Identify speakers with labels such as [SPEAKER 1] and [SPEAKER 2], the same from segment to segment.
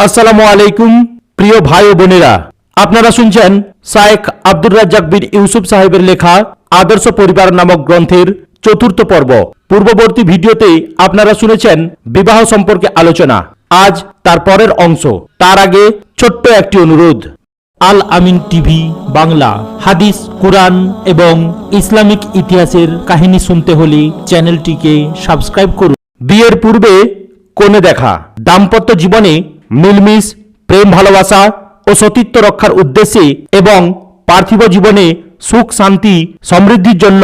[SPEAKER 1] আসসালামু আলাইকুম প্রিয় ভাই ও বোনেরা, আপনারা শুনছেন শায়েখ আব্দুর রাজ্জাক বিন ইউসুফ সাহেবের লেখা আদর্শ পরিবার নামক গ্রন্থের চতুর্থ পর্ব। পূর্ববর্তী ভিডিওতে আপনারা শুনেছেন বিবাহ সম্পর্কে আলোচনা। আজ তার পরের অংশ। তার আগে ছোট্ট একটি অনুরোধ, আল আমিন টিভি বাংলা হাদিস, কুরআন এবং ইসলামিক ইতিহাসের কাহিনী শুনতে হলে চ্যানেলটিকে সাবস্ক্রাইব করুন। বিয়ের পূর্বে কনে দেখা। দাম্পত্য জীবনে মিলমিশ, প্রেম, ভালোবাসা ও সতীত্ব রক্ষার উদ্দেশ্যে এবং পার্থিব জীবনে সুখ, শান্তি, সমৃদ্ধির জন্য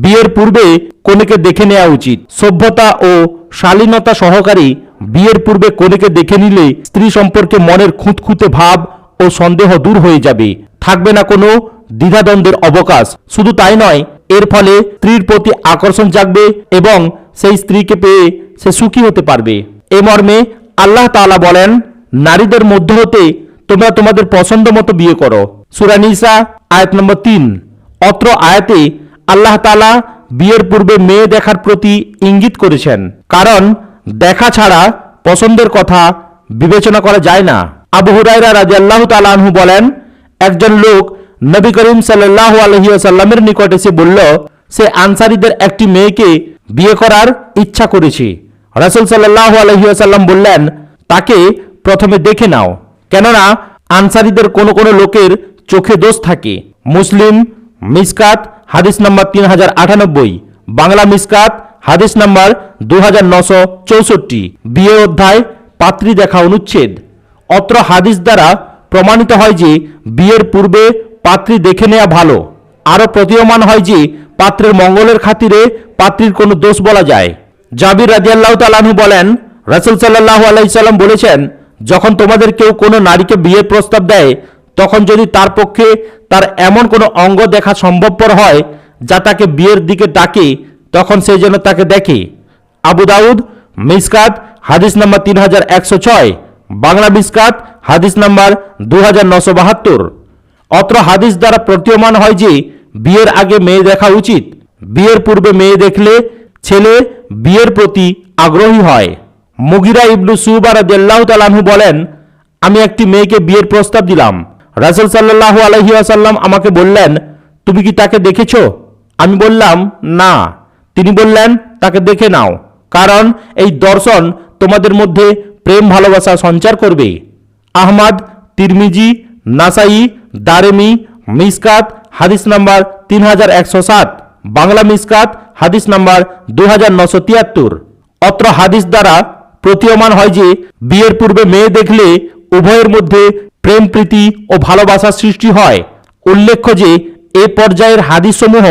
[SPEAKER 1] বিয়ের পূর্বে কনেকে দেখে নেওয়া উচিত। সভ্যতা ও শালীনতা সহকারে বিয়ের পূর্বে কনেকে দেখে নিলে স্ত্রী সম্পর্কে মনের খুঁতখুঁতে ভাব ও সন্দেহ দূর হয়ে যাবে। থাকবে না কোনো দ্বিধাদ্বন্দ্বের অবকাশ। শুধু তাই নয়, এর ফলে স্ত্রীর প্রতি আকর্ষণ জাগবে এবং সেই স্ত্রীকে পেয়ে সে সুখী হতে পারবে। এ মর্মে আল্লাহ তাআলা বলেন, নারীদের মধ্য হতে তোমরা তোমাদের পছন্দ মতো বিয়ে করো। সূরা নিসা আয়াত নম্বর 3। অত্র আয়াতে আল্লাহ তাআলা বিয়ের পূর্বে মেয়ে দেখার প্রতি ইঙ্গিত করেছেন, কারণ দেখা ছাড়া পছন্দের কথা বিবেচনা করা যায় না। আবু হুরায়রা রাদিয়াল্লাহু তাআলা আনহু বলেন, একজন লোক নবী করিম সাল্লাল্লাহু আলাইহি ওয়াসাল্লামের নিকট এসে বলল, সে আনসারীদের একটি মেয়েকে বিয়ে করার ইচ্ছা করেছে। রাসূল সাল্লাল্লাহু আলাইহি ওয়াসাল্লাম বললেন, তাকে প্রথমে দেখে নাও, কেননা আনসারীদের কোনো কোনো লোকের চোখে দোষ থাকে। মুসলিম মিসকাত হাদিস নাম্বার 3098, বাংলা মিসকাত হাদিস নাম্বার 2964। বিয়ে অধ্যায় পাত্রী দেখা অনুচ্ছেদ। অত্র হাদিস দ্বারা প্রমাণিত হয় যে বিয়ের পূর্বে পাত্রী দেখে নেওয়া ভালো। আরও প্রতীয়মান হয় যে পাত্রের মঙ্গলের খাতিরে পাত্রীর কোনো দোষ বলা যায়। জাবির রাদিয়াল্লাহু তাআলা আনহু বলেন, রাসূল সাল্লাল্লাহু আলাইহি সাল্লাম বলেছেন, যখন তোমাদের কেউ কোনো নারীকে বিয়ের প্রস্তাব দেয়, তখন যদি তার পক্ষে তার এমন কোনো অঙ্গ দেখা সম্ভবপর হয় যা তাকে বিয়ের দিকে ডাকে, তখন সে যেন তাকে দেখে। আবু দাউদ মিসকাত হাদিস নাম্বার 3106, বাংলা মিসকাত হাদিস নাম্বার 2972। অত্র হাদিস দ্বারা প্রতীয়মান হয় যে বিয়ের আগে মেয়ে দেখা উচিত। বিয়ের পূর্বে মেয়ে দেখলে ছেলে বিয়ের প্রতি আগ্রহী হয়। মুগিরা ইবনু শুবা রাদিয়াল্লাহু তাআলা আনহু বলেন, আমি একটি মেয়েকে বিয়ের প্রস্তাব দিলাম। রাসূল সাল্লাল্লাহু আলাইহি ওয়াসাল্লাম আমাকে বললেন, তুমি কি তাকে দেখেছো? আমি বললাম, না। তিনি বললেন, তাকে দেখে নাও, কারণ এই দর্শন তোমাদের মধ্যে প্রেম ভালোবাসা সঞ্চার করবে। আহমদ, তিরমিজি, নাসাই, দারেমি, মিসকাত হাদিস নাম্বার 3107, বাংলা মিসকাত হাদিস নাম্বার 2973। অত্র হাদিস দ্বারা প্রতীয়মান হয় যে বিয়ের পূর্বে মেয়ে দেখলে উভয়ের মধ্যে প্রেম, প্রীতি ও ভালোবাসার সৃষ্টি হয়। উল্লেখ্য যে এ পর্যায়ের হাদিসসমূহ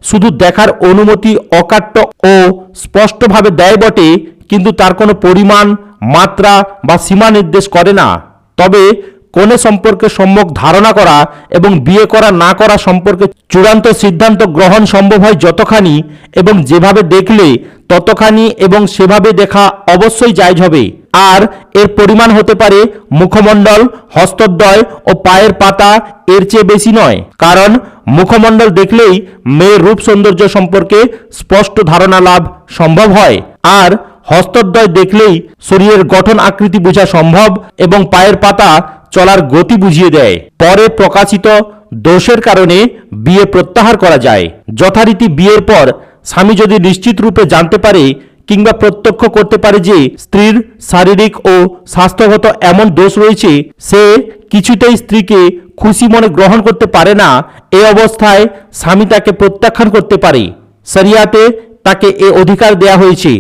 [SPEAKER 1] শুধু দেখার অনুমতি অকাট্য ও স্পষ্টভাবে দেয় বটে, কিন্তু তার কোনো পরিমাণ, মাত্রা বা সীমা নির্দেশ করে না। তবে কনে সম্পর্কে সম্যক ধারণা করা এবং বিয়ে করা না করা সম্পর্কে চূড়ান্ত সিদ্ধান্ত গ্রহণ সম্ভব হয় যতখানি এবং যেভাবে দেখলে ততখানি, এবং সেভাবে দেখা অবশ্যই জায়েজ হবে। আর এর পরিমাণ হতে পারে মুখমণ্ডল, হস্তদ্বয় ও পায়ের পাতা, এর চেয়ে বেশি নয়। কারণ মুখমণ্ডল দেখলেই মেয়ের রূপ সৌন্দর্য সম্পর্কে স্পষ্ট ধারণা লাভ সম্ভব হয়, আর হস্তদ্বয় দেখলেই শরীরের গঠন আকৃতি বোঝা সম্ভব এবং পায়ের পাতা চলার গতি বুঝিয়ে দেয়। পরে প্রকাশিত দোষের কারণে বিয়ে প্রত্যাহার করা যায়। যথারীতি বিয়ের পর স্বামী যদি নিশ্চিত রূপে জানতে পারে কিংবা প্রত্যক্ষ করতে পারে যে স্ত্রীর শারীরিক ও স্বাস্থ্যগত এমন দোষ রয়েছে, সে কিছুতেই স্ত্রীকে খুশি মনে গ্রহণ করতে পারে না, এই অবস্থায় স্বামী তাকে প্রত্যাখ্যান করতে পারে। শরিয়াতে তাকে এ অধিকার দেয়া হয়েছে।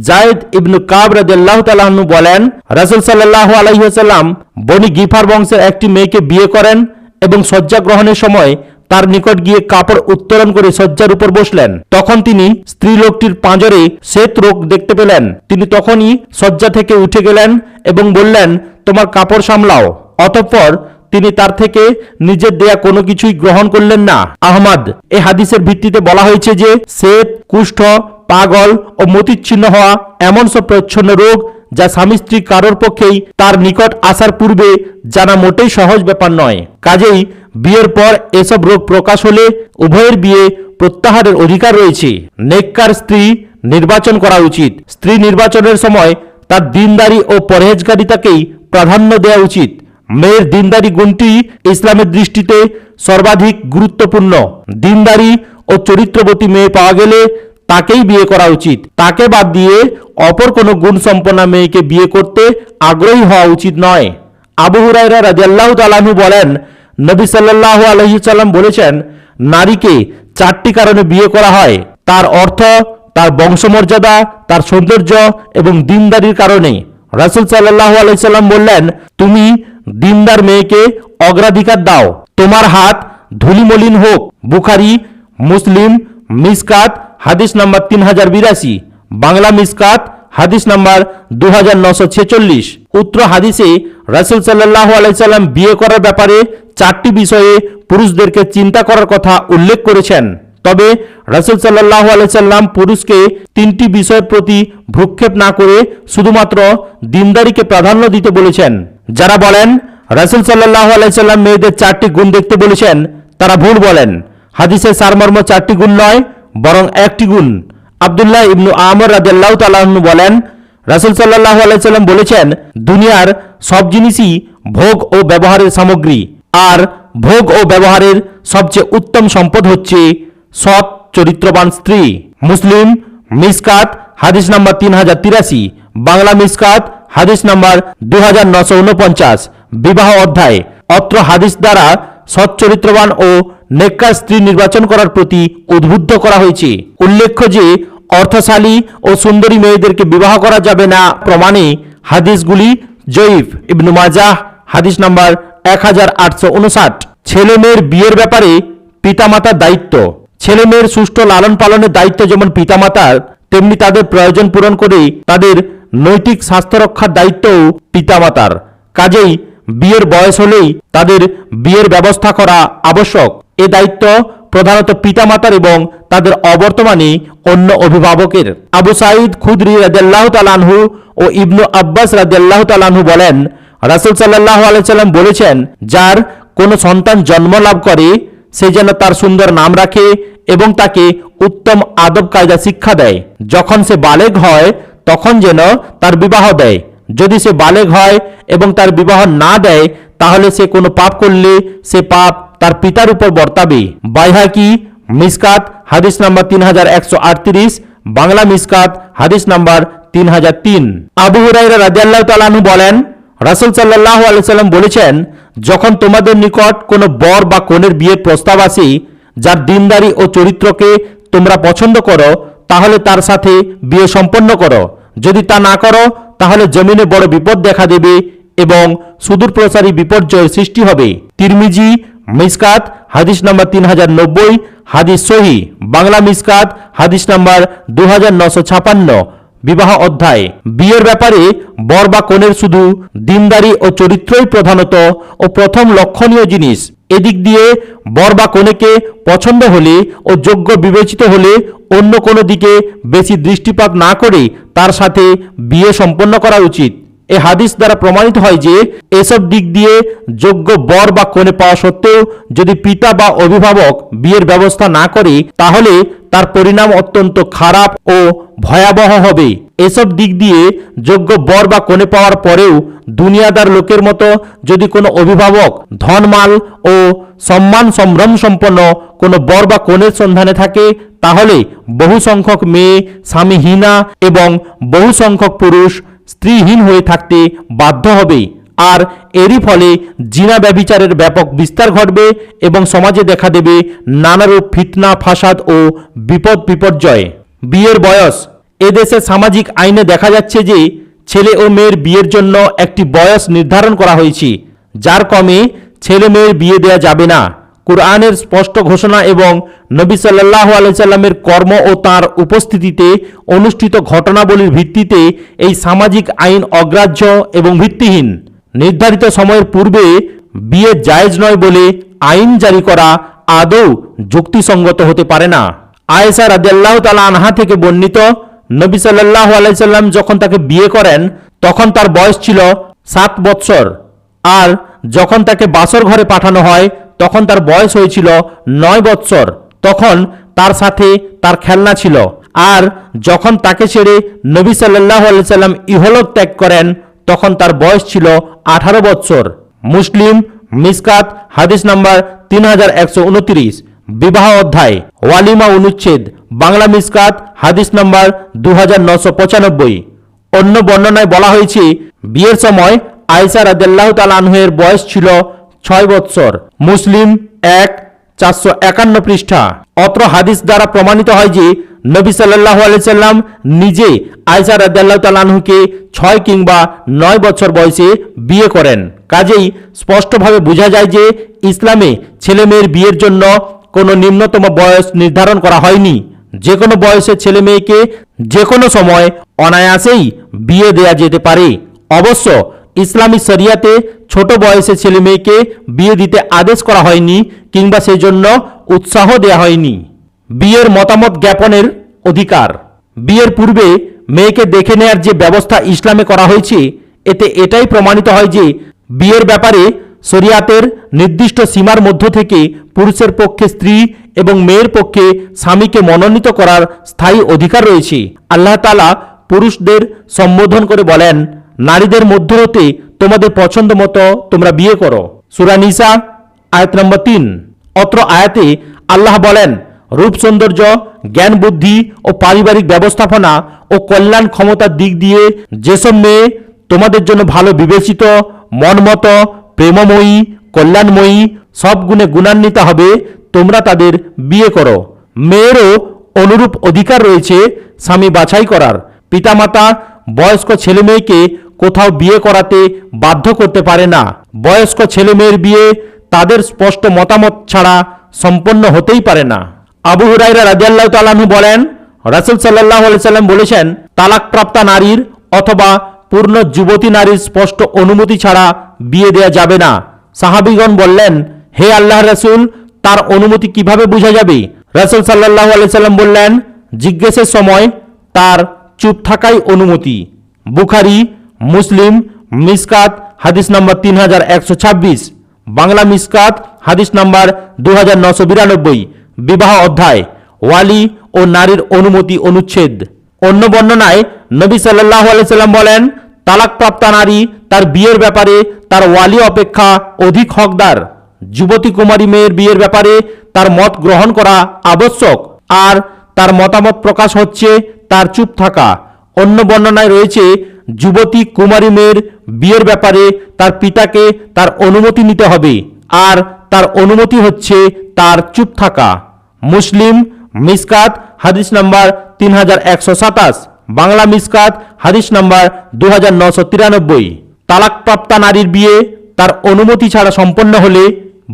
[SPEAKER 1] জায়েদ ইবনু কাব রাদিয়াল্লাহু তাআলা আনহু বলেন, রাসূল সাল্লাল্লাহু আলাইহি ওয়াসাল্লাম বনি গিফার বংশের একটি মেয়েকে বিয়ে করেন এবং শয্যা গ্রহণের সময় তার নিকট গিয়ে কাপড় উত্তোলন করে শয্যার উপর বসলেন। তখন তিনি স্ত্রী লোকটির পাঁজরে শ্বেত রোগ দেখতে পেলেন। তিনি তখনই শয্যা থেকে উঠে গেলেন এবং বললেন, তোমার কাপড় সামলাও। অতঃপর তিনি তার থেকে নিজের দেয়া কোনো কিছুই গ্রহণ করলেন না। আহমদ এ হাদিসের ভিত্তিতে বলা হয়েছে যে শ্বেত, কুষ্ঠ, পাগল ও মতিচ্ছিন্ন হওয়া এমন সব প্রচ্ছন্ন রোগ যা স্বামী স্ত্রী কারোর পক্ষেই তার নিকট আসার পূর্বে জানা মোটেই সহজ ব্যাপার নয়। কাজেই বিয়ের পর এসব রোগ প্রকাশ হলে উভয়ের বিয়ে প্রত্যাহারের অধিকার রয়েছে। নেককার স্ত্রী নির্বাচন করা উচিত। স্ত্রী নির্বাচনের সময় তার দিনদারি ও পরহেজগারিতাকেই প্রাধান্য দেওয়া উচিত। মেয়ের দিনদারি গুণটি ইসলামের দৃষ্টিতে সর্বাধিক গুরুত্বপূর্ণ। দিনদারি ও চরিত্রবতী মেয়ে পাওয়া গেলে তাকেই বিয়ে করা উচিত। তাকে বাদ দিয়ে অপর কোনো গুণ সম্পন্না মেয়েকে বিয়ে করতে আগ্রহী হওয়া উচিত নয়। আবু হুরায়রা রাদিয়াল্লাহু তাআলা আনহু বলেন, নবী সাল্লাল্লাহু আলাইহি সাল্লাম বলেছেন, নারীকে 4টি কারণে বিয়ে করা হয়: তার অর্থ, তার বংশমর্যাদা, তার সৌন্দর্য এবং দিনদারির কারণে। রাসূল সাল্লাল্লাহু আলাইহি সাল্লাম বললেন, তুমি দিনদার মেয়েকে অগ্রাধিকার দাও, তোমার হাত ধুলিমলিন হোক। বুখারী, মুসলিম, মিসকাত হাদিস নাম্বার 3082, বাংলা মিসকাত হাদিস নাম্বার 2946। উক্ত হাদিসে রাসূল সাল্লাল্লাহু আলাইহি সাল্লাম বিয়ে করার ব্যাপারে 4টি বিষয়ে পুরুষদেরকে চিন্তা করার কথা উল্লেখ করেছেন। তবে রাসূল সাল্লাল্লাহু আলাইহি সাল্লাম পুরুষকে 3টি বিষয়ের প্রতি ভ্রুক্ষেপ না করে শুধুমাত্র দিনদারিকে প্রাধান্য দিতে বলেছেন। যারা বলেন রাসূল সাল্লাল্লাহু আলাইহি সাল্লাম মেয়েদের 4টি গুণ দেখতে বলেছেন, তারা ভুল বলেন। হাদিসের সারমর্ম 4টি গুণ নয়, বরং 1টি গুণ। আব্দুল্লাহ ইবনু আমর রাদিয়াল্লাহু তাআলা আনহু বলেন, রাসূল সাল্লাল্লাহু আলাইহি সাল্লাম বলেছেন, দুনিয়ার সব জিনিসই ভোগ ও ব্যবহারের সামগ্রী, আর ভোগ ও ব্যবহারের সবচেয়ে উত্তম সম্পদ হচ্ছে সৎ চরিত্রবান স্ত্রী। মুসলিম মিসকাত হাদিস নাম্বার 3083, বাংলা মিসকাত হাদিস নাম্বার 2949, বিবাহ অধ্যায়। অত্র হাদিস দ্বারা সৎ চরিত্রবান ও নেককার স্ত্রী নির্বাচন করার প্রতি উদ্বুদ্ধ করা হয়েছে। উল্লেখ্য যে অর্থশালী ও সুন্দরী মেয়েদেরকে বিবাহ করা যাবে না প্রমাণে হাদিসগুলি জয়ীফ। ইবনু মাজাহ হাদিস নাম্বার 1859। ছেলে মেয়ের বিয়ের ব্যাপারে পিতামাতার দায়িত্ব। ছেলে মেয়ের সুষ্ঠু লালন পালনের দায়িত্ব যেমন পিতামাতার, তেমনি তাদের প্রয়োজন পূরণ করে তাদের নৈতিক স্বাস্থ্য রক্ষার দায়িত্বও পিতামাতার। কাজেই বিয়ের বয়স হলেই তাদের বিয়ের ব্যবস্থা করা আবশ্যক। এ দায়িত্ব প্রধানত পিতামাতার এবং তাদের অবর্তমানে অন্য অভিভাবকের। আবু সাঈদ খুদরি রাদিয়াল্লাহু তাআলা আনহু ও ইবনু আব্বাস রাদিয়াল্লাহু তাআলা আনহু বলেন, রাসূল সাল্লাল্লাহু আলাইহি সাল্লাম বলেছেন, যার কোনো সন্তান জন্ম লাভ করে সে যেন তার সুন্দর নাম রাখে এবং তাকে উত্তম আদব কায়দা শিক্ষা দেয়। যখন সে বালেগ হয় তখন যেন তার বিবাহ দেয়। যদি সে বালেগ হয় এবং তার বিবাহ না দেয়, তাহলে সে কোনো পাপ করলে সে পাপ তার পিতার উপর বর্তাবে। বাইহাকি মিসকাত হাদিস নাম্বার 3138, বাংলা মিসকাত হাদিস নাম্বার 3003। আবু হুরায়রা রাদিয়াল্লাহু তাআলা আনহু বলেন, রাসূল সাল্লাল্লাহু আলাইহি সাল্লাম বলেছেন, যখন তোমাদের নিকট কোনো বর বা কনের বিয়ের প্রস্তাব আসে, যার দিনদারি ও চরিত্রকে তোমরা পছন্দ করো, তাহলে তার সাথে বিয়ে সম্পন্ন করো। যদি তা না করো, তাহলে জমিনে বড় বিপদ দেখা দেবে এবং সুদূরপ্রসারী বিপর্যয়ের সৃষ্টি হবে। তিরমিজি মিসকাত হাদিস নাম্বার 3090, হাদিস সহি, বাংলা মিসকাত হাদিস নাম্বার 2956, বিবাহ অধ্যায়। বিয়ের ব্যাপারে বর বা কনের শুধু দিনদারি ও চরিত্রই প্রধানত ও প্রথম লক্ষণীয় জিনিস। এদিক দিয়ে বর বা কনেকে পছন্দ হলে ও যোগ্য বিবেচিত হলে অন্য কোনো দিকে বেশি দৃষ্টিপাত না করে তার সাথে বিয়ে সম্পন্ন করা উচিত। এ হাদিস দ্বারা প্রমাণিত হয় যে এসব দিক দিয়ে যোগ্য বর বা কনে পাওয়া সত্ত্বেও যদি পিতা বা অভিভাবক বিয়ের ব্যবস্থা না করে, তাহলে তার পরিণাম অত্যন্ত খারাপ ও ভয়াবহ হবে। এসব দিক দিয়ে যোগ্য বর বা কনে পাওয়ার পরেও দুনিয়াদার লোকের মতো যদি কোনো অভিভাবক ধনমাল ও সম্মান সম্ভ্রম সম্পন্ন কোনো বর বা কনের সন্ধানে থাকে, তাহলে বহু সংখ্যক মেয়ে স্বামীহীনা এবং বহু সংখ্যক পুরুষ স্ত্রীহীন হয়ে থাকতে বাধ্য হবে। আর এরই ফলে জিনা ব্যভিচারের ব্যাপক বিস্তার ঘটবে এবং সমাজে দেখা দেবে নানারূপ ফিতনা, ফাসাদ ও বিপদ বিপর্যয়। বিয়ের বয়স। এদেশে সামাজিক আইনে দেখা যাচ্ছে যে ছেলে ও মেয়ের বিয়ের জন্য একটি বয়স নির্ধারণ করা হয়েছে, যার কমে ছেলে মেয়ের বিয়ে দেয়া যাবে না। কুরআনের স্পষ্ট ঘোষণা এবং নবী সাল্লাল্লাহু আলাইহি সাল্লামের কর্ম ও তাঁর উপস্থিতিতে অনুষ্ঠিত ঘটনাবলীর ভিত্তিতে এই সামাজিক আইন অগ্রাহ্য এবং ভিত্তিহীন। নির্ধারিত সময়ের পূর্বে বিয়ে জায়েজ নয় বলে আইন জারি করা আদৌ যুক্তিসঙ্গত হতে পারে না। আয়েশা রাদিয়াল্লাহু তাআলা আনহা থেকে বর্ণিত, নবী সাল্লাল্লাহু আলাইহি সাল্লাম যখন তাকে বিয়ে করেন তখন তার বয়স ছিল 7 বৎসর, আর যখন তাকে বাসর ঘরে পাঠানো হয় তখন তার বয়স হয়েছিল 9 বৎসর। তখন তার সাথে তার খেলনা ছিল। আর যখন তাকে ছেড়ে নবী সাল্লাল্লাহু আলাইহি সাল্লাম ইহলোক ত্যাগ করেন তখন তার বয়স ছিল 18 বৎসর। মুসলিম মিসকাত হাদিস নাম্বার 3129। বিবাহ অধ্যায় ওয়ালিমা অনুচ্ছেদ বাংলা মিসকাত হাদিস নাম্বার 2995। অন্য বর্ণনায় বলা হয়েছে বিয়ের সময় আয়েশা রাদিয়াল্লাহু তাআলা আনহার বয়স ছিল 6 বৎসর। মুসলিম 1/451 পৃষ্ঠা। অত্র হাদিস দ্বারা প্রমাণিত হয় যে নবী সাল্লাল্লাহু আলাইহি সাল্লাম নিজে আয়েশা রাদিয়াল্লাহু তাআলা আনহাকে 6 কিংবা 9 বছর বয়সে বিয়ে করেন। কাজেই স্পষ্টভাবে বোঝা যায় যে ইসলামে ছেলে মেয়ের বিয়ের জন্য কোনো নিম্নতম বয়স নির্ধারণ করা হয়নি। যে কোনো বয়সের ছেলে মেয়েকে যে কোনো সময় অনায়াসেই বিয়ে দেয়া যেতে পারে। অবশ্য ইসলামী শরিয়াতে ছোট বয়সে ছেলে মেয়েকে বিয়ে দিতে আদেশ করা হয়নি কিংবা সেজন্য উৎসাহ দেয়া হয়নি। বিয়ের মতামত জ্ঞাপনের অধিকার। বিয়ের পূর্বে মেয়েকে দেখে নেয়ার যে ব্যবস্থা ইসলামে করা হয়েছে, এতে এটাই প্রমাণিত হয় যে বিয়ের ব্যাপারে শরিয়াতের নির্দিষ্ট সীমার মধ্য থেকে পুরুষের পক্ষে স্ত্রী এবং মেয়ের পক্ষে স্বামীকে মনোনীত করার স্থায়ী অধিকার রয়েছে। আল্লাহ তাআলা পুরুষদের সম্বোধন করে বলেন, নারীদের মধ্য হতে তোমাদের পছন্দ মতো তোমরা বিয়ে করো। সূরা নিসা আয়াত নম্বর 3। অত্র আয়াতে আল্লাহ বলেন, রূপ সৌন্দর্য, জ্ঞান বুদ্ধি ও পারিবারিক ব্যবস্থাপনা ও কল্যাণ ক্ষমতার দিক দিয়ে যেসব মেয়ে তোমাদের জন্য ভালো বিবেচিত, মনমত, প্রেমময়ী, কল্যাণময়ী, সব গুণে গুণান্বিত হবে, তোমরা তাদের বিয়ে করো। মেয়েরও অনুরূপ অধিকার রয়েছে স্বামী বাছাই করার। পিতামাতা বয়স্ক ছেলে মেয়েকে কোথাও বিয়ে করাতে বাধ্য করতে পারে না। বয়স্ক ছেলে মেয়ের বিয়ে তাদের স্পষ্ট মতামত ছাড়া সম্পন্ন হতেই পারে না। আবু হুরায়রা রাদিয়াল্লাহু তাআলা আনহু বলেন, রাসূল সাল্লাল্লাহু আলাইহি সাল্লাম বলেছেন, তালাকপ্রাপ্তা নারীর অথবা পূর্ণ যুবতী নারীর স্পষ্ট অনুমতি ছাড়া বিয়ে দেয়া যাবে না। সাহাবীগণ বললেন, হে আল্লাহর রাসূল, তার অনুমতি কিভাবে বোঝা যাবে? রাসূল সাল্লাল্লাহু আলাইহি সাল্লাম বললেন, জিজ্ঞেসের সময় তার চুপ থাকাই অনুমতি। বুখারী, মুসলিম মিসকাত হাদিস নাম্বার 3126। বাংলা মিসকাত হাদিস নাম্বার 2992। বিবাহ অধ্যায় ওয়ালি ও নারীর অনুমতি অনুচ্ছেদ। অন্য বর্ণনায় নবী সাল্লাল্লাহু আলাইহি সাল্লাম বলেন, তালাকপ্রাপ্তা নারী তার বিয়ের ব্যাপারে তার ওয়ালি অপেক্ষা অধিক হকদার। যুবতী কুমারী মেয়ের বিয়ের ব্যাপারে তার মত গ্রহণ করা আবশ্যক, আর তার মতামত প্রকাশ হচ্ছে তার চুপ থাকা। অন্য বর্ণনায় রয়েছে, যুবতী কুমারী মেয়ের বিয়ের ব্যাপারে তার পিতাকে তার অনুমতি নিতে হবে, আর তার অনুমতি হচ্ছে তার চুপ থাকা। মুসলিম মিসকাত হাদিস নাম্বার 3127। বাংলা মিসকাত হাদিস নাম্বার 2993। তালাকপ্রাপ্তা নারীর বিয়ে তার অনুমতি ছাড়া সম্পন্ন হলে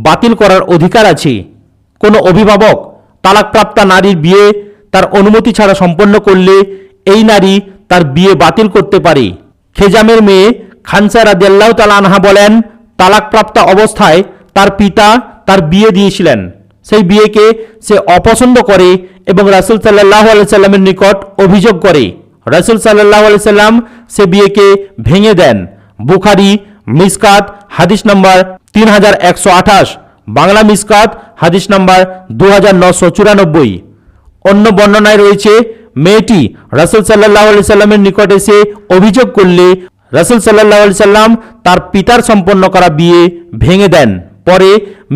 [SPEAKER 1] বাতিল করার অধিকার আছে। কোনো অভিভাবক তালাকপ্রাপ্তা নারীর বিয়ে তার অনুমতি ছাড়া সম্পন্ন করলে এই নারী তার বিয়ে বাতিল করতে পারে। খেজামের মেয়ে খানসা রাদিয়াল্লাহু তাআলা আনহা বলেন, তালাকপ্রাপ্তা অবস্থায় তার পিতা তার বিয়ে দিয়েছিলেন। সেই বিয়েকে সে অপছন্দ করে এবং রাসূল সাল্লাল্লাহু আলাইহি সাল্লামের নিকট অভিযোগ করে। রাসূল সাল্লাল্লাহু আলাইহি সাল্লাম সে বিয়েকে ভেঙে দেন। বুখারী মিসকাত হাদিস নাম্বার 3128। বাংলা মিসকাত হাদিস নাম্বার 2994। অন্য বর্ণনায় রয়েছে, মেয়েটি রাসূল সাল্লাল্লাহু আলাইহি সাল্লামের নিকট এসে অভিযোগ করলে রাসূল সাল্লাল্লাহু আলাইহি সাল্লাম তার পিতার সম্পন্ন করা বিয়ে ভেঙে দেন। পরে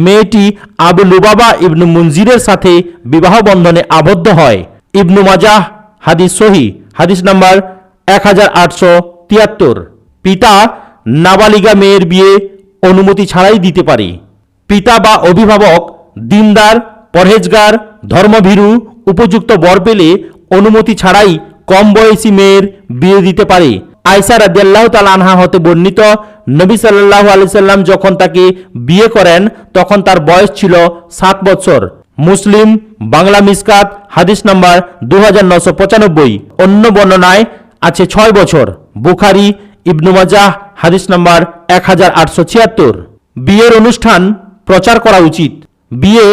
[SPEAKER 1] মেয়েটি আবু লুবাবা ইবনু মুনজিরের সাথে বিবাহ বন্ধনে আবদ্ধ হয়। ইবনু মাজাহ হাদিস সহিহ হাদিস নাম্বার 1873। পিতা নাবালিগা মেয়ের বিয়ে অনুমতি ছাড়াই দিতে পারে। পিতা বা অভিভাবক দিনদার, পরহেজগার, ধর্মভীরু উপযুক্ত বর পেলে অনুমতি ছাড়াই কম বয়সী মেয়ের বিয়ে দিতে পারে। আয়েশা রাদিয়াল্লাহু তাআলা আনহা হতে বর্ণিত, নবী সাল্লাল্লাহু আলাইহি সাল্লাম যখন তাকে বিয়ে করেন তখন তার বয়স ছিল 7 বছর। মুসলিম বাংলা মিসকাত হাদিস নাম্বার 2995। অন্য বর্ণনায় আছে 6 বছর। বুখারী, ইবনু মাজাহ হাদিস নাম্বার 1876। বিয়ের অনুষ্ঠান প্রচার করা উচিত। বিয়ে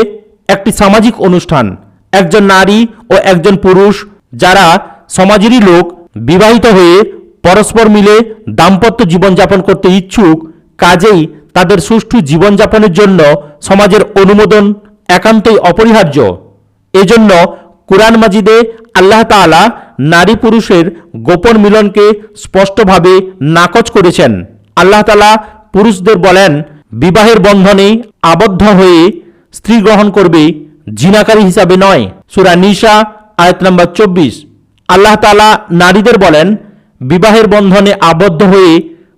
[SPEAKER 1] একটি সামাজিক অনুষ্ঠান। একজন নারী ও একজন পুরুষ যারা সমাজেরই লোক বিবাহিত হয়ে পরস্পর মিলে দাম্পত্য জীবনযাপন করতে ইচ্ছুক, কাজেই তাদের সুষ্ঠু জীবনযাপনের জন্য সমাজের অনুমোদন একান্তই অপরিহার্য। এজন্য কুরআন মাজিদে আল্লাহ তাআলা নারী পুরুষের গোপন মিলনকে স্পষ্টভাবে নাকচ করেছেন। আল্লাহ তাআলা পুরুষদের বলেন, বিবাহের বন্ধনে আবদ্ধ হয়ে স্ত্রী গ্রহণ করবে, জিনাকারী হিসাবে নয়। সূরা নিসা আয়াত নম্বর 24। আল্লাহ তাআলা নারীদের বলেন, বিবাহের বন্ধনে আবদ্ধ হয়ে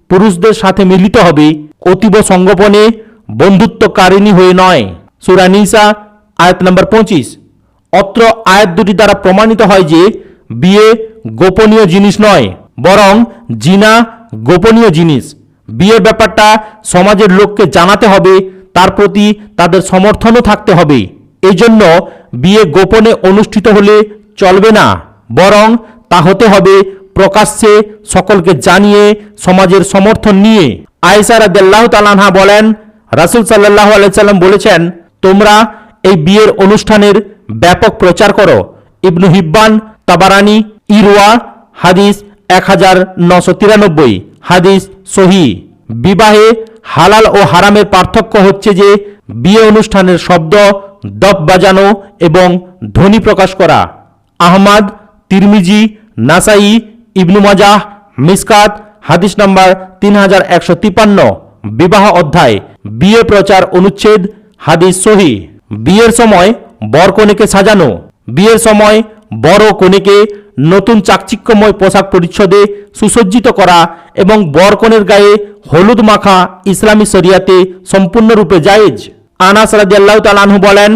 [SPEAKER 1] পুরুষদের সাথে মিলিত হবে, অতীব সঙ্গোপনে বন্ধুত্বকারিণী হয়ে নয়। সূরা নিসা আয়াত নম্বর 25। অত্র আয়াত দুটি দ্বারা প্রমাণিত হয় যে বিয়ে গোপনীয় জিনিস নয়, বরং জিনা গোপনীয় জিনিস। বিয়ের ব্যাপারটা সমাজের লোককে জানাতে হবে, তার প্রতি তাদের সমর্থনও থাকতে হবে। এই জন্য বিয়ে গোপনে অনুষ্ঠিত হলে চলবে না, বরং তা হতে হবে প্রকাশ্যে, সকলকে জানিয়ে, সমাজের সমর্থন নিয়ে। আয়েশা রাদিয়াল্লাহু তাআলা আনহা বলেন, রাসূল সাল্লাল্লাহু আলাইহি সাল্লাম বলেছেন, তোমরা এই বিয়ের অনুষ্ঠানের ব্যাপক প্রচার করো। ইবনু হিব্বান, তাবারানী, ইরওয়া, হাদিস 1993, হাদিস সহিহ। বিবাহে হালাল ও হারামের পার্থক্য হচ্ছে যে বিয়ে অনুষ্ঠানের শব্দ, দফ বাজানো এবং ধ্বনি প্রকাশ করা। আহমদ, তিরমিজি, নাসাই, ইবনু মাজাহ, মিসকাত, হাদিস নাম্বার 3153, বিবাহ অধ্যায়, বিয়ে প্রচার অনুচ্ছেদ, হাদিস সহিহ। বিয়ের সময় বর কনেকে সাজানো। বিয়ের সময় বর ও কনেকে নতুন চাকচিক্যময় পোশাক পরিচ্ছদে সুসজ্জিত করা এবং বর কনের গায়ে হলুদ মাখা ইসলামী শরিয়াতে সম্পূর্ণরূপে জায়েজ। আনাস রাদিয়াল্লাহু তাআলা আনহু বলেন,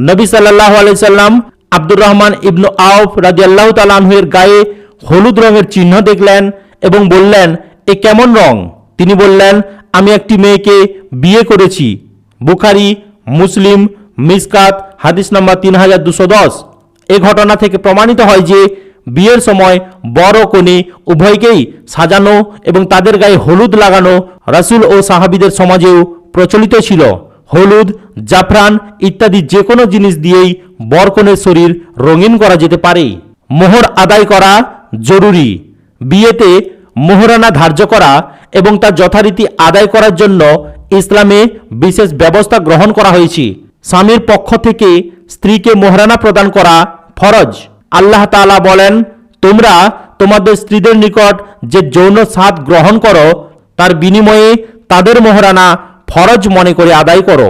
[SPEAKER 1] নবী সাল্লাল্লাহু আলাইহি সাল্লাম আব্দুর রহমান ইবনু আউফ রাদিয়াল্লাহু তাআলা আনহু এর গায়ে হলুদ রঙের চিহ্ন দেখলেন এবং বললেন, এ কেমন রং? তিনি বললেন, আমি একটি মেয়েকে বিয়ে করেছি। বুখারী, মুসলিম, মিসকাত, হাদিস নম্বর 3210। এ ঘটনা থেকে প্রমাণিত হয় যে বিয়ের সময় বর ও কনে উভয়কেই সাজানো এবং তাদের গায়ে হলুদ লাগানো রাসূল ও সাহাবীদের সমাজেও প্রচলিত ছিল। হলুদ, জাফরান ইত্যাদি যে কোনো জিনিস দিয়েই বর কনের শরীর রঙিন করা যেতে পারে। মোহর আদায় করা জরুরি। বিয়েতে মোহরানা ধার্য করা এবং তা যথারীতি আদায় করার জন্য ইসলামে বিশেষ ব্যবস্থা গ্রহণ করা হয়েছে। স্বামীর পক্ষ থেকে স্ত্রীকে মোহরানা প্রদান করা ফরজ। আল্লাহ তাআলা বলেন, তোমরা তোমাদের স্ত্রীদের নিকট যে যৌন স্বাদ গ্রহণ করো তার বিনিময়ে তাদের মোহরানা ফরজ মনে করে আদায় করো।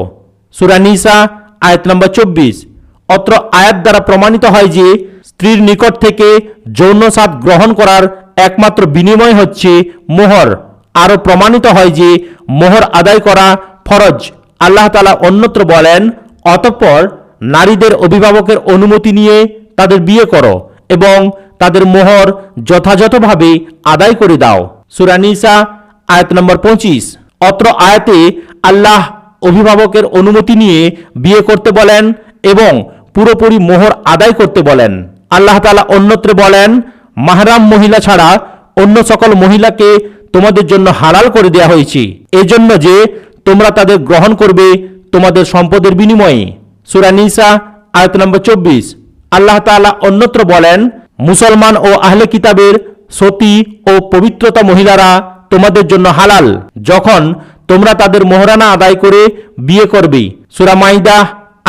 [SPEAKER 1] সূরা নিসা আয়াত নম্বর 24। অত্র আয়াত দ্বারা প্রমাণিত হয় যে স্ত্রীর নিকট থেকে যৌন স্বাদ গ্রহণ করার একমাত্র বিনিময় হচ্ছে মোহর। আরও প্রমাণিত হয় যে মোহর আদায় করা ফরজ। আল্লাহ তাআলা অন্যত্র বলেন, অতঃপর নারীদের অভিভাবকের অনুমতি নিয়ে তাদের বিয়ে করো এবং তাদের মোহর যথাযথভাবে আদায় করে দাও। সূরা নিসা আয়াত নম্বর 25। অত্র আয়াতে আল্লাহ অভিভাবকের অনুমতি নিয়ে বিয়ে করতে বলেন এবং পুরোপুরি মোহর আদায় করতে বলেন। আল্লাহ তাআলা অন্যত্র বলেন, মাহরাম মহিলা ছাড়া অন্য সকল মহিলাকে তোমাদের জন্য হালাল করে দেয়া হয়েছে, এজন্য যে তোমরা তাদের গ্রহণ করবে তোমাদের সম্পদের বিনিময়ে। সূরা নিসা আয়াত নম্বর 24। আল্লাহ তাআলা অন্যত্র বলেন, মুসলমান ও আহলে কিতাবের সতী ও পবিত্রতা মহিলারা তোমাদের জন্য হালাল, যখন তোমরা তাদের মোহরানা আদায় করে বিয়ে করবে। সূরা মাইদা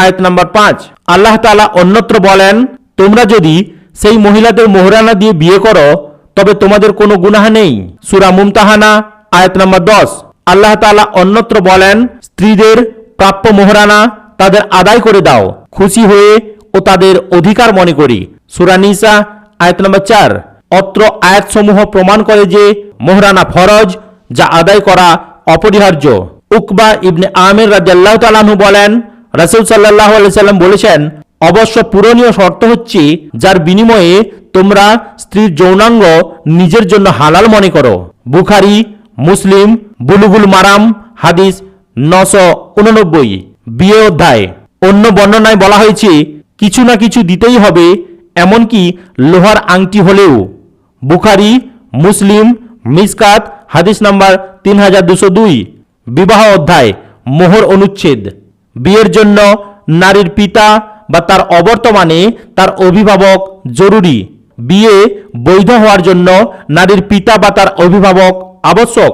[SPEAKER 1] আয়াত নম্বর 5। আল্লাহ তাআলা অন্যত্র বলেন, তোমরা যদি সেই মহিলাদের মোহরানা দিয়ে বিয়ে করো তবে তোমাদের কোনো গুনাহ নেই। সূরা মুমতাহানা আয়াত নম্বর 10। আল্লাহ তাআলা অন্যত্র বলেন, স্ত্রীদের প্রাপ্য মোহরানা তাদের আদায় করে দাও, খুশি হয়ে ও তাদের অধিকার মনে করি। সূরা নিসা আয়াত নম্বর 4। অত্র আয়াতসমূহ প্রমাণ করে যে মোহরানা ফরজ, যা আদায় করা অপরিহার্য। উকবা ইবনে আমির রাদিয়াল্লাহু তাআলা আনহু বলেন, রাসূল সাল্লাল্লাহু আলাইহি সাল্লাম বলেছেন, অবশ্য পূরণীয় শর্ত হচ্ছে যার বিনিময়ে তোমরা স্ত্রীর যৌনাঙ্গ নিজের জন্য হালাল মনে করো। বুখারী, মুসলিম, বুলুগুল মারাম, হাদিস 989। বিয়ে অধ্যায়। অন্য বর্ণনায় বলা হয়েছে কিছু না কিছু দিতেই হবে, এমনকি লোহার আংটি হলেও। বুখারী, মুসলিম, মিসকাত, হাদিস নাম্বার 3202। বিবাহ অধ্যায়। মোহর অনুচ্ছেদ। বিয়ের জন্য নারীর পিতা বা তার অবর্তমানে তার অভিভাবক জরুরি। বিয়ে বৈধ হওয়ার জন্য নারীর পিতা বা তার অভিভাবক আবশ্যক।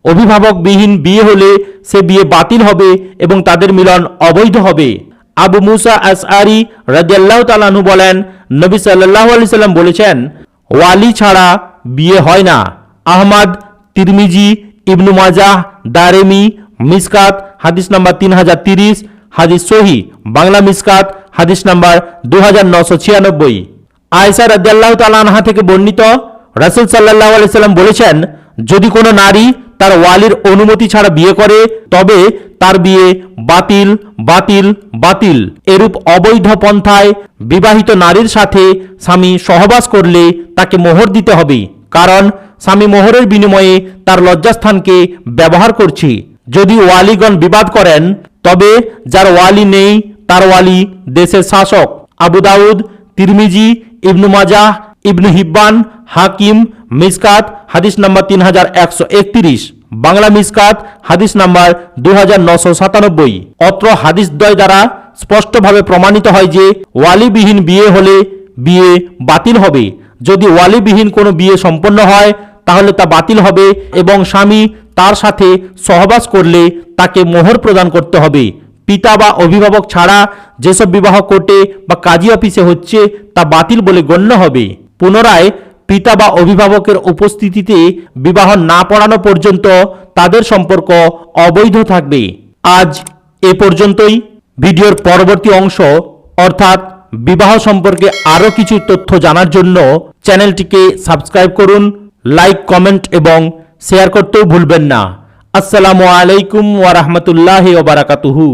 [SPEAKER 1] অভিভাবকবিহীন বিয়ে হলে সে বিয়ে বাতিল হবে এবং তাদের মিলন অবৈধ হবে। আবু মুসা আশআরি রাদিয়াল্লাহু তাআলা আনহু বলেন, নবী সাল্লাল্লাহু আলাইহি সাল্লাম বলেছেন, ওয়ালি ছাড়া বিয়ে হয় না। আহমদ, তিরমিজি, ইবনু মাজাহ, দারেমি, মিসকাত হাদিস নাম্বার 3030, হাদিস সহিহ বাংলা মিসকাত হাদিস নাম্বার 2996। আয়েশা রাদিয়াল্লাহু তাআলা আনহা থেকে বর্ণিত, রাসূল সাল্লাল্লাহু আলাইহি সাল্লাম বলেছেন, যদি কোনো নারী তার ওয়ালির অনুমতি ছাড়া বিয়ে করে তবে তার বিয়ে বাতিল বাতিল বাতিল। এরূপ অবৈধ পন্থায় বিবাহিত নারীর সাথে স্বামী সহবাস করলে তাকে মোহর দিতে হবে, কারণ স্বামী মোহরের বিনিময়ে তার লজ্জাস্থানকে ব্যবহার করছে। যদি ওয়ালিগণ বিবাদ করেন তবে যার ওয়ালি নেই তার ওয়ালি দেশের শাসক। আবু দাউদ, তিরমিজি, ইবনু মাজাহ, ইবনু হিব্বান, হাকিম, মিসকাত হাদিস নাম্বার 3131, বাংলা মিসকাত হাদিস নাম্বার 2997। অত্র হাদিসদ্বয় দ্বারা স্পষ্টভাবে প্রমাণিত হয় যে ওয়ালিবিহীন বিয়ে হলে বিয়ে বাতিল হবে। যদি ওয়ালিবিহীন কোনো বিয়ে সম্পন্ন হয় তাহলে তা বাতিল হবে এবং স্বামী তার সাথে সহবাস করলে তাকে মোহর প্রদান করতে হবে। পিতা বা অভিভাবক ছাড়া যেসব বিবাহ কোর্টে বা কাজী অফিসে হচ্ছে তা বাতিল বলে গণ্য হবে। পুনরায় পিতা বা অভিভাবকের উপস্থিতিতে বিবাহ না পড়ানো পর্যন্ত তাদের সম্পর্ক অবৈধ থাকবে। আজ এ পর্যন্তই। ভিডিওর পরবর্তী অংশ অর্থাৎ বিবাহ সম্পর্কে আরও কিছু তথ্য জানার জন্য চ্যানেলটিকে সাবস্ক্রাইব করুন, লাইক, কমেন্ট এবং শেয়ার করতেও ভুলবেন না। আসসালামু আলাইকুম ওয়া রাহমাতুল্লাহি ওয়া বারাকাতুহু।